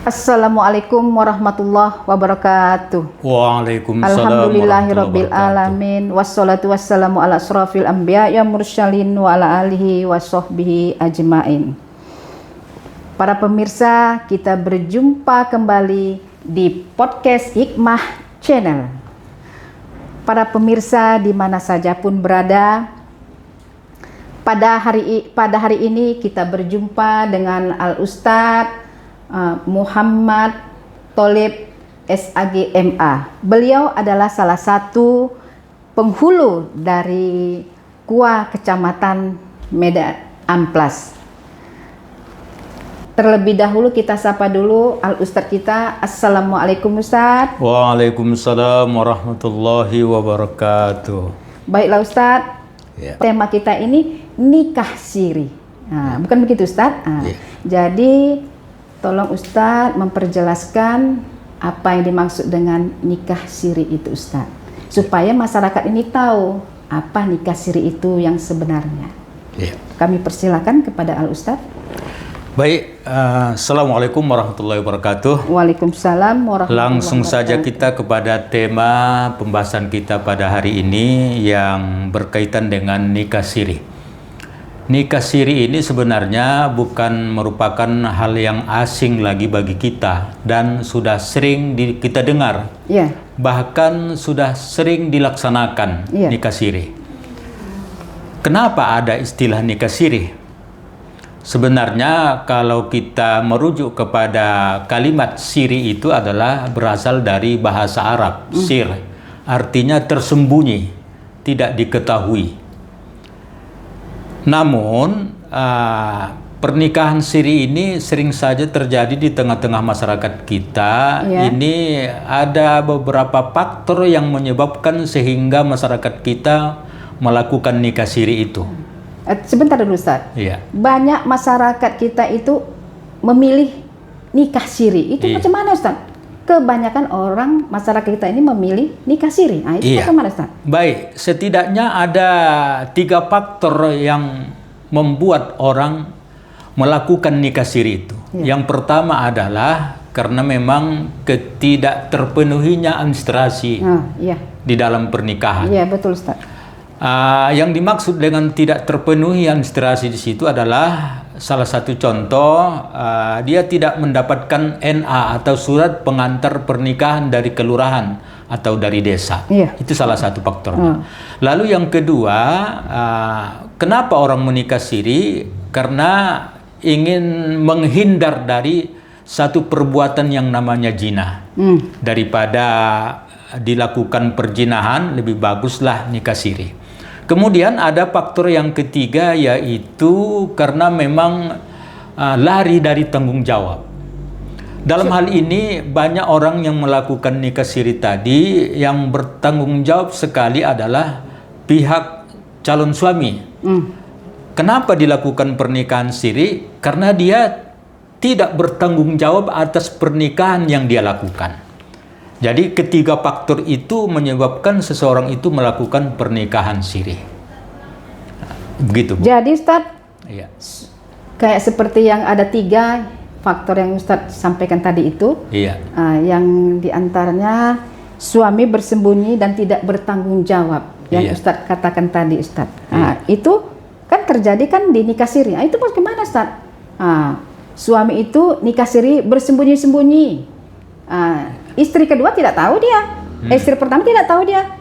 Assalamualaikum warahmatullahi wabarakatuh. Waalaikumsalam Alhamdulillahirabbil warahmatullahi wabarakatuh. alamin wassalatu wassalamu ala asrofil anbiya ya mursyalin wa ala alihi wa sahbihi ajmain. Para pemirsa, kita berjumpa kembali di podcast Hikmah Channel. Para pemirsa di mana saja pun berada, pada hari ini kita berjumpa dengan Al Ustadz Muhammad Tholib SAG MA. Beliau adalah salah satu penghulu dari KUA Kecamatan Medan Amplas. Terlebih dahulu kita sapa dulu Al Ustadz kita. Assalamualaikum Ustadz. Waalaikumsalam warahmatullahi wabarakatuh. Baiklah Ustadz, Ya. tema kita ini nikah siri. Nah, bukan begitu Ustadz? Ya. Jadi tolong Ustadz memperjelaskan apa yang dimaksud dengan nikah siri itu Ustadz, supaya masyarakat ini tahu apa nikah siri itu yang sebenarnya. Ya. Kami persilakan kepada Al Ustadz. Baik, Assalamualaikum warahmatullahi wabarakatuh. Waalaikumsalam warahmatullahi Langsung saja wabarakatuh. kita kepada tema pembahasan kita pada hari ini yang berkaitan dengan nikah siri. Nikah siri ini sebenarnya bukan merupakan hal yang asing lagi bagi kita dan sudah sering kita dengar. Ya, Bahkan sudah sering dilaksanakan Iya. nikah siri. Kenapa ada istilah nikah siri? Sebenarnya kalau kita merujuk kepada kalimat siri itu adalah berasal dari bahasa Arab, sir, artinya tersembunyi, tidak diketahui. Namun pernikahan siri ini sering saja terjadi di tengah-tengah masyarakat kita. Ya. Ini ada beberapa faktor yang menyebabkan sehingga masyarakat kita melakukan nikah siri itu. Sebentar dulu Ustadz. Iya. Banyak masyarakat kita itu memilih nikah siri. Itu Iya. macam mana Ustadz? Kebanyakan orang masyarakat kita ini memilih nikah siri. Nah, itu Iya. macam mana Ustadz? Baik, setidaknya ada 3 faktor yang membuat orang melakukan nikah siri itu. Iya. Yang pertama adalah karena memang ketidakterpenuhinya administrasi Nah, iya. di dalam pernikahan. Iya, betul Ustadz. Yang dimaksud dengan tidak terpenuhi administrasi di situ adalah salah satu contoh, dia tidak mendapatkan NA atau surat pengantar pernikahan dari kelurahan atau dari desa. Iya. Itu salah satu faktornya. Lalu yang kedua, kenapa orang menikah siri? Karena ingin menghindar dari satu perbuatan yang namanya zina. Daripada dilakukan perzinahan, lebih baguslah nikah siri. Kemudian ada faktor yang ketiga, yaitu karena memang lari dari tanggung jawab. Dalam hal ini banyak orang yang melakukan nikah siri tadi yang bertanggung jawab sekali adalah pihak calon suami. Kenapa dilakukan pernikahan siri? Karena dia tidak bertanggung jawab atas pernikahan yang dia lakukan. Jadi ketiga faktor itu menyebabkan seseorang itu melakukan pernikahan siri. Begitu, Bu. Jadi Ustadz, Iya. kayak seperti yang ada 3 faktor yang Ustadz sampaikan tadi itu, Iya. yang diantaranya suami bersembunyi dan tidak bertanggung jawab, yang Iya. Ustadz katakan tadi Ustadz. Itu kan terjadi kan di nikah siri. Itu bagaimana Ustadz? Suami itu nikah siri bersembunyi-sembunyi. Istri kedua tidak tahu dia, istri pertama tidak tahu dia.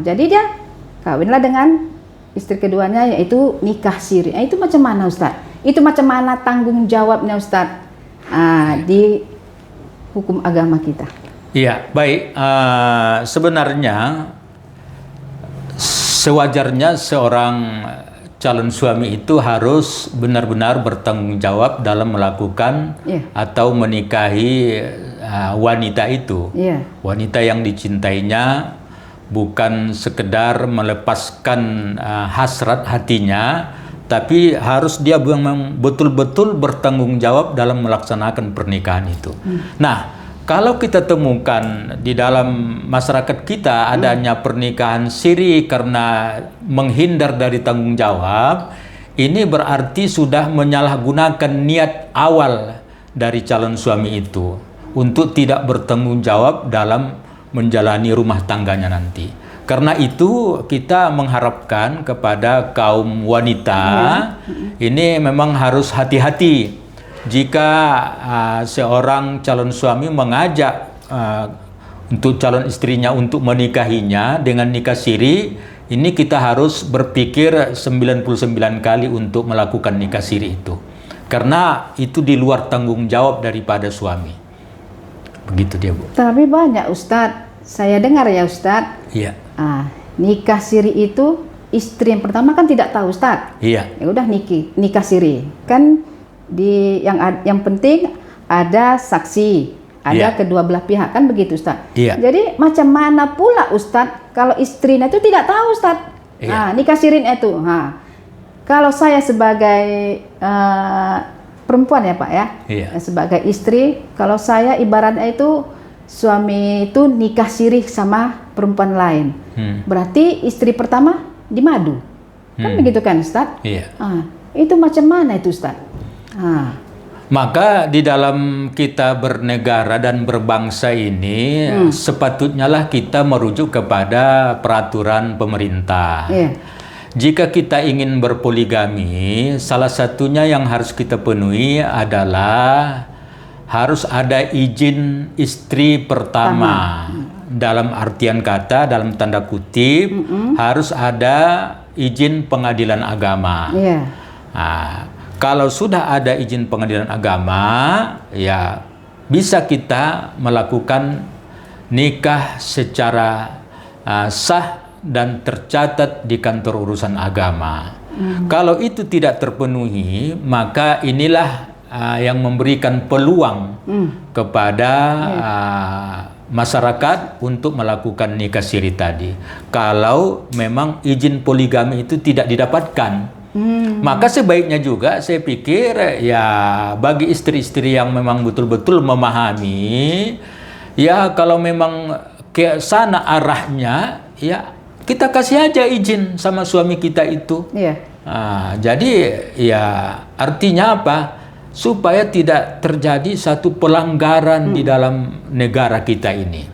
Jadi dia kawinlah dengan istri keduanya, yaitu nikah siri. Itu macam mana Ustadz? Itu macam mana tanggung jawabnya Ustadz di hukum agama kita? Iya, baik. Sebenarnya sewajarnya seorang calon suami itu harus benar-benar bertanggung jawab dalam melakukan atau menikahi wanita itu. Wanita yang dicintainya, bukan sekedar melepaskan hasrat hatinya, tapi harus dia betul-betul bertanggung jawab dalam melaksanakan pernikahan itu. Nah, kalau kita temukan di dalam masyarakat kita adanya pernikahan siri karena menghindar dari tanggung jawab, ini berarti sudah menyalahgunakan niat awal dari calon suami itu untuk tidak bertanggung jawab dalam menjalani rumah tangganya nanti. Karena itu kita mengharapkan kepada kaum wanita ini memang harus hati-hati jika seorang calon suami mengajak untuk calon istrinya untuk menikahinya dengan nikah siri. Ini kita harus berpikir 99 kali untuk melakukan nikah siri itu. Karena itu di luar tanggung jawab daripada suami. Begitu dia, Bu. Tapi banyak Ustadz, saya dengar ya Ustadz. Iya. Nikah siri itu istri yang pertama kan tidak tahu Ustadz. Iya. Ya udah nikah siri. Kan yang penting ada saksi. Ada kedua belah pihak, kan begitu Ustadz. Iya. Jadi macam mana pula Ustadz kalau istrinya itu tidak tahu Ustadz. Iya. Nikah sirin itu. Kalau saya sebagai perempuan ya Pak ya, sebagai istri, kalau saya ibaratnya itu suami itu nikah siri sama perempuan lain, berarti istri pertama dimadu, kan begitu kan Ustadz? Iya. Itu macam mana itu Ustadz? Maka di dalam kita bernegara dan berbangsa ini sepatutnya lah kita merujuk kepada peraturan pemerintah. Iya. Jika kita ingin berpoligami, salah satunya yang harus kita penuhi adalah harus ada izin istri pertama. Dalam artian kata, dalam tanda kutip, harus ada izin pengadilan agama. Iya. Kalau sudah ada izin pengadilan agama, ya bisa kita melakukan nikah secara sah dan tercatat di kantor urusan agama. Kalau itu tidak terpenuhi, maka inilah yang memberikan peluang kepada masyarakat untuk melakukan nikah siri tadi. Kalau memang izin poligami itu tidak didapatkan, maka sebaiknya juga saya pikir ya bagi istri-istri yang memang betul-betul memahami, ya kalau memang ke sana arahnya, ya kita kasih aja izin sama suami kita itu. Iya. Jadi ya artinya apa? Supaya tidak terjadi satu pelanggaran di dalam negara kita ini.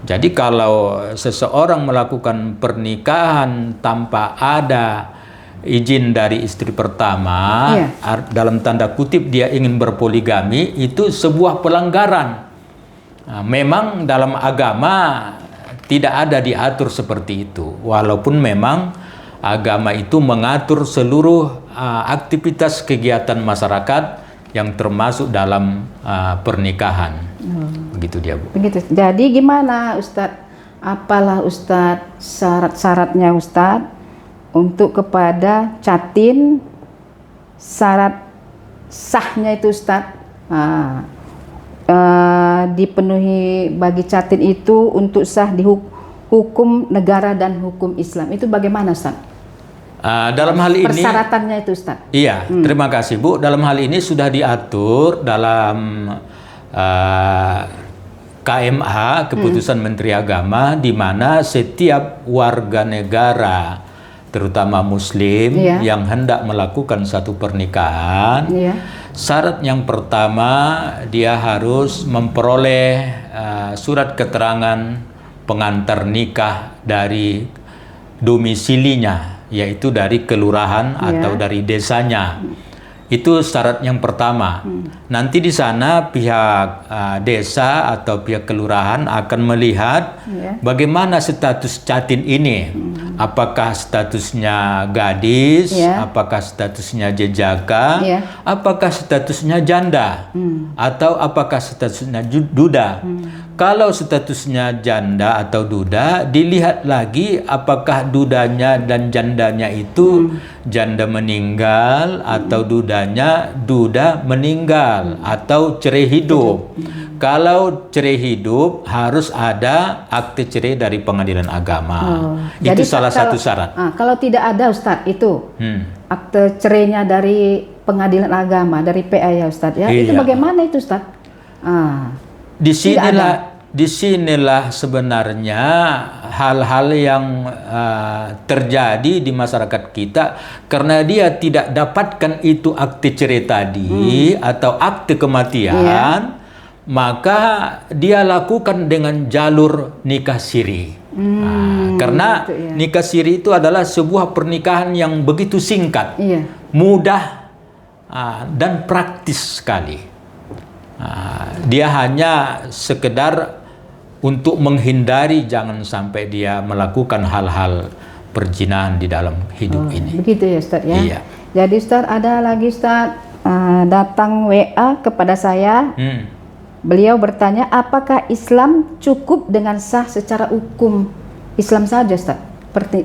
Jadi kalau seseorang melakukan pernikahan tanpa ada izin dari istri pertama, dalam tanda kutip dia ingin berpoligami, itu sebuah pelanggaran. Memang dalam agama tidak ada diatur seperti itu, walaupun memang agama itu mengatur seluruh aktivitas kegiatan masyarakat yang termasuk dalam pernikahan. Begitu dia, Bu. Begitu. Jadi gimana Ustadz? Apalah Ustadz syarat-syaratnya Ustadz untuk kepada catin, syarat sahnya itu Ustadz, dipenuhi bagi catin itu untuk sah di hukum negara dan hukum Islam. Itu bagaimana Ustadz? Dalam hal ini persyaratannya itu Ustadz. Iya, terima kasih Bu. Dalam hal ini sudah diatur dalam KMA, Keputusan Menteri Agama, di mana setiap warga negara terutama Muslim yang hendak melakukan satu pernikahan, syarat yang pertama dia harus memperoleh surat keterangan pengantar nikah dari domisilinya, yaitu dari kelurahan atau dari desanya. Itu syarat yang pertama. Nanti di sana pihak desa atau pihak kelurahan akan melihat bagaimana status catin ini. Apakah statusnya gadis, apakah statusnya jejaka, apakah statusnya janda, atau apakah statusnya duda. Kalau statusnya janda atau duda, dilihat lagi apakah dudanya dan jandanya itu janda meninggal atau dudanya duda meninggal atau cerai hidup. Kalau cerai hidup harus ada akte cerai dari pengadilan agama. Itu Jadi salah satu syarat. Kalau tidak ada Ustadz itu akte cerainya dari pengadilan agama, dari PA ya Ustadz ya, itu bagaimana itu Ustadz? disinilah sebenarnya hal-hal yang terjadi di masyarakat kita karena dia tidak dapatkan itu akte cerai tadi atau akte kematian, maka dia lakukan dengan jalur nikah siri. Karena nikah siri itu adalah sebuah pernikahan yang begitu singkat, mudah dan praktis sekali. Dia hanya sekedar untuk menghindari jangan sampai dia melakukan hal-hal perzinahan di dalam hidup ini. Begitu ya Ustaz ya. Iya. Jadi Ustaz ada lagi Ustaz datang WA kepada saya. Beliau bertanya apakah Islam cukup dengan sah secara hukum Islam saja Ustaz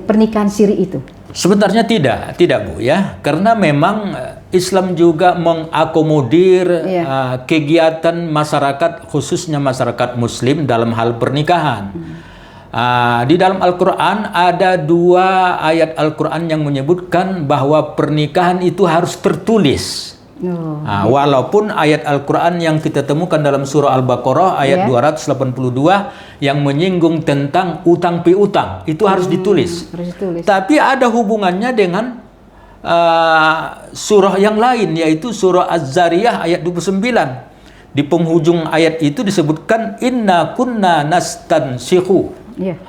pernikahan siri itu? Sebenarnya tidak Bu ya, karena memang Islam juga mengakomodir kegiatan masyarakat, khususnya masyarakat Muslim dalam hal pernikahan. Di dalam Al-Quran ada 2 ayat Al-Quran yang menyebutkan bahwa pernikahan itu harus tertulis. Walaupun ayat Al-Quran yang kita temukan dalam surah Al-Baqarah ayat 282 yang menyinggung tentang utang piutang itu harus ditulis. Tapi ada hubungannya dengan surah yang lain, yaitu surah Az-Zariyah ayat 29. Di penghujung ayat itu disebutkan inna kunna nastansikhu.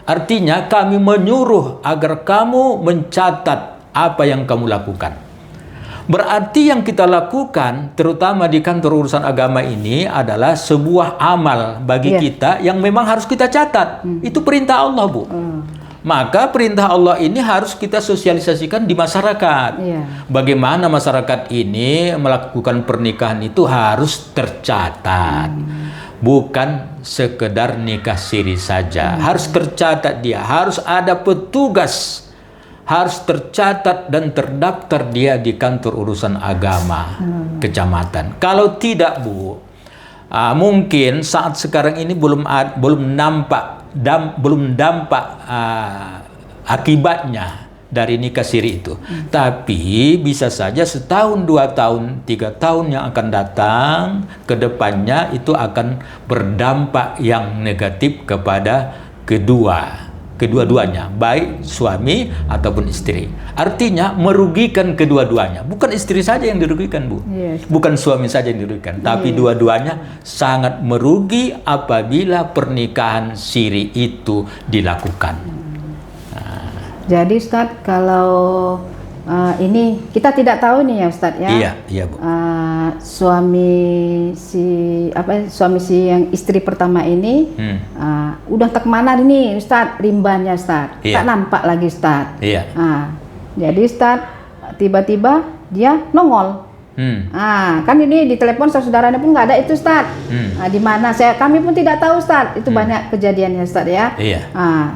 Artinya kami menyuruh agar kamu mencatat apa yang kamu lakukan. Berarti yang kita lakukan, terutama di kantor urusan agama ini, adalah sebuah amal bagi kita yang memang harus kita catat. Itu perintah Allah, Bu. Maka perintah Allah ini harus kita sosialisasikan di masyarakat. Bagaimana masyarakat ini melakukan pernikahan itu harus tercatat. Bukan sekedar nikah siri saja. Harus tercatat dia, harus ada petugas, harus tercatat dan terdaftar dia di kantor urusan agama kecamatan. Kalau tidak Bu, mungkin saat sekarang ini belum nampak akibatnya dari nikah siri itu. Tapi bisa saja setahun, 2 tahun, 3 tahun yang akan datang ke depannya itu akan berdampak yang negatif kepada kedua-duanya, baik suami ataupun istri. Artinya merugikan kedua-duanya. Bukan istri saja yang dirugikan, Bu. Bukan suami saja yang dirugikan, tapi dua-duanya sangat merugi apabila pernikahan siri itu dilakukan. Jadi Ustaz, kalau ini kita tidak tahu nih ya Ustaz ya. Iya Bu. Suami si yang istri pertama ini udah tak mana ini Ustaz rimbanya Ustaz. Tak nampak lagi Ustaz. Jadi Ustaz tiba-tiba dia nongol. Kan ini di telepon saudaranya pun nggak ada itu Ustaz. Di mana kami pun tidak tahu Ustaz. Itu banyak kejadiannya Ustaz ya.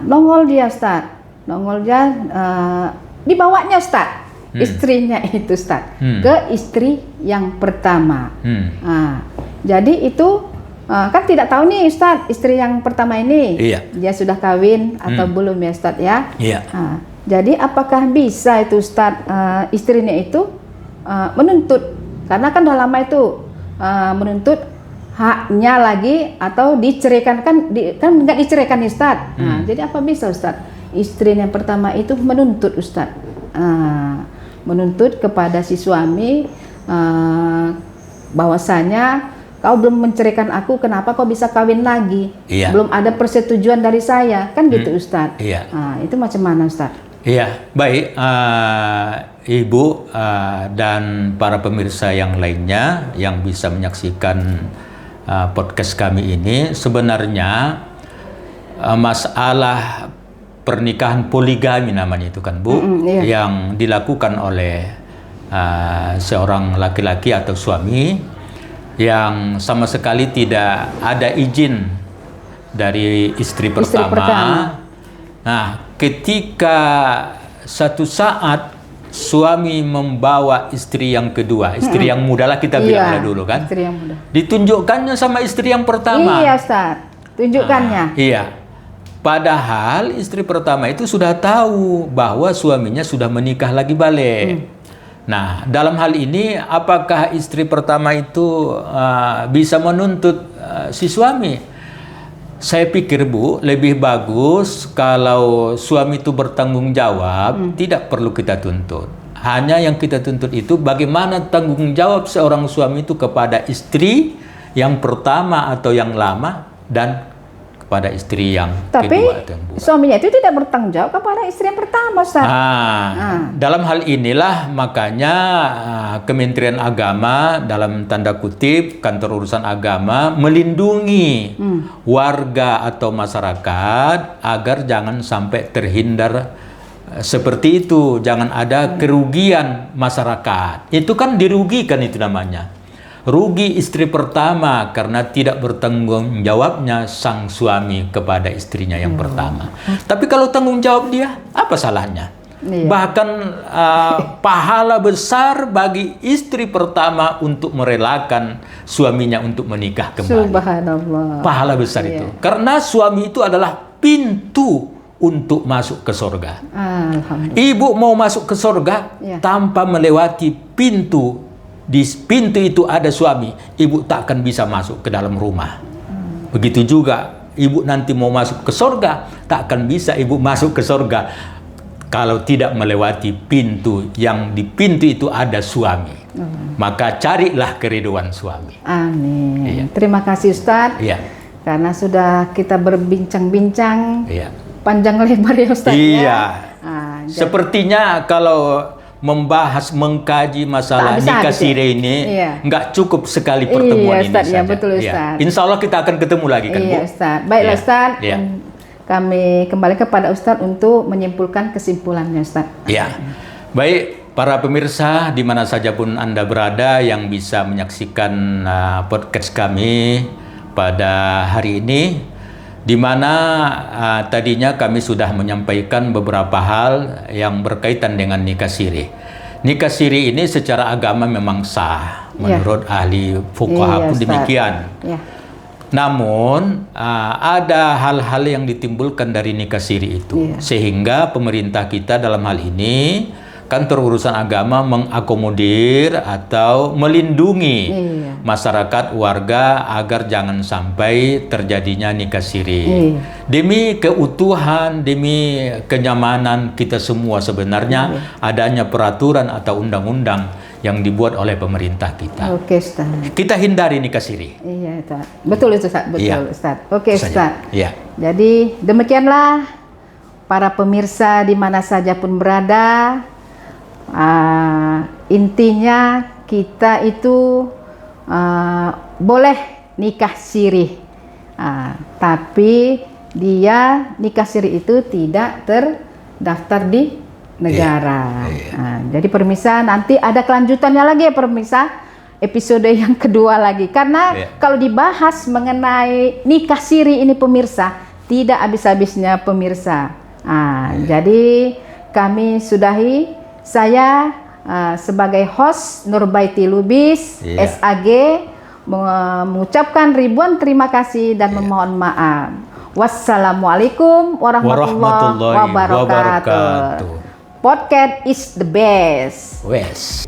Nongol dia Ustaz. Nongol dia dibawanya Ustaz. Istrinya itu Ustaz ke istri yang pertama. Jadi itu kan tidak tahu nih Ustaz istri yang pertama ini dia sudah kawin atau belum ya Ustaz ya. Jadi apakah bisa itu Ustaz istrinya itu menuntut, karena kan udah lama itu menuntut haknya lagi atau diceraikan kan nggak diceraikan nih Ustaz. Jadi apa bisa Ustaz istri yang pertama itu menuntut Ustaz? Menuntut kepada si suami bahwasanya kau belum menceraikan aku, kenapa kau bisa kawin lagi? Belum ada persetujuan dari saya, kan gitu Ustaz. Itu macam mana Ustaz? Baik Ibu dan para pemirsa yang lainnya yang bisa menyaksikan podcast kami ini, sebenarnya masalah pernikahan poligami namanya itu kan Bu, yang dilakukan oleh seorang laki-laki atau suami yang sama sekali tidak ada izin dari istri pertama. Nah, ketika satu saat suami membawa istri yang kedua, istri yang muda lah kita bilang dulu kan, istri yang muda, ditunjukkannya sama istri yang pertama. Iya Ustaz, tunjukkannya. Padahal istri pertama itu sudah tahu bahwa suaminya sudah menikah lagi balik. Nah, dalam hal ini apakah istri pertama itu bisa menuntut si suami? Saya pikir Bu, lebih bagus kalau suami itu bertanggung jawab, tidak perlu kita tuntut. Hanya yang kita tuntut itu bagaimana tanggung jawab seorang suami itu kepada istri yang pertama atau yang lama dan kepada istri yang Tapi kedua atau yang kedua. suaminya itu tidak bertanggung jawab kepada istri yang pertama, Ustaz. Dalam hal inilah makanya Kementerian Agama dalam tanda kutip kantor urusan agama melindungi warga atau masyarakat agar jangan sampai terhindar seperti itu, jangan ada kerugian masyarakat. Itu kan dirugikan itu namanya. Rugi istri pertama karena tidak bertanggung jawabnya sang suami kepada istrinya yang pertama. Tapi kalau tanggung jawab dia, apa salahnya? Iya. Bahkan pahala besar bagi istri pertama untuk merelakan suaminya untuk menikah kembali. Subhanallah. Pahala besar itu. Karena suami itu adalah pintu untuk masuk ke surga. Alhamdulillah. Ibu mau masuk ke surga tanpa melewati pintu. Di pintu itu ada suami, ibu tak akan bisa masuk ke dalam rumah. Begitu juga ibu nanti mau masuk ke surga, tak akan bisa ibu masuk ke surga kalau tidak melewati pintu yang di pintu itu ada suami. Maka carilah keriduan suami. Amin. Iya. Terima kasih Ustaz. Iya. Karena sudah kita berbincang-bincang Iya. panjang lebar ya Ustaz. Iya. Ya. Sepertinya kalau membahas, mengkaji masalah Tak bisa nikah habis ya? siri ini Iya. nggak cukup sekali pertemuan Iya, Ustaz, ini ya, saja. betul, Ustaz. Insya Allah kita akan ketemu lagi kan Bu? Iya Ustaz. Baiklah Iya. Ustaz. Iya. Kami kembali kepada Ustaz untuk menyimpulkan kesimpulannya Ustaz. Ya, baik para pemirsa di mana saja pun Anda berada yang bisa menyaksikan podcast kami pada hari ini, di mana tadinya kami sudah menyampaikan beberapa hal yang berkaitan dengan nikah siri. Nikah siri ini secara agama memang sah, menurut ahli fuqaha pun Ustaz. demikian. Ya. Namun ada hal-hal yang ditimbulkan dari nikah siri itu, sehingga pemerintah kita dalam hal ini kantor urusan agama mengakomodir atau melindungi masyarakat warga agar jangan sampai terjadinya nikah siri. Demi keutuhan, demi kenyamanan kita semua sebenarnya adanya peraturan atau undang-undang yang dibuat oleh pemerintah kita. Oke Ustaz. Kita hindari nikah siri. Iya Ustaz. Betul Ustaz. Betul Iya. Ustaz. Oke Saja. Ustaz. Iya. Jadi demikianlah para pemirsa di mana saja pun berada. Intinya kita itu boleh nikah siri, tapi dia nikah siri itu tidak terdaftar di negara. Jadi pemirsa nanti ada kelanjutannya lagi ya pemirsa, episode yang kedua lagi karena kalau dibahas mengenai nikah siri ini pemirsa tidak habis-habisnya pemirsa. Jadi kami sudahi. Saya sebagai host Nurbaiti Lubis SAG mengucapkan ribuan terima kasih dan memohon maaf. Wassalamualaikum warahmatullahi wabarakatuh. Podcast is the best. Wes.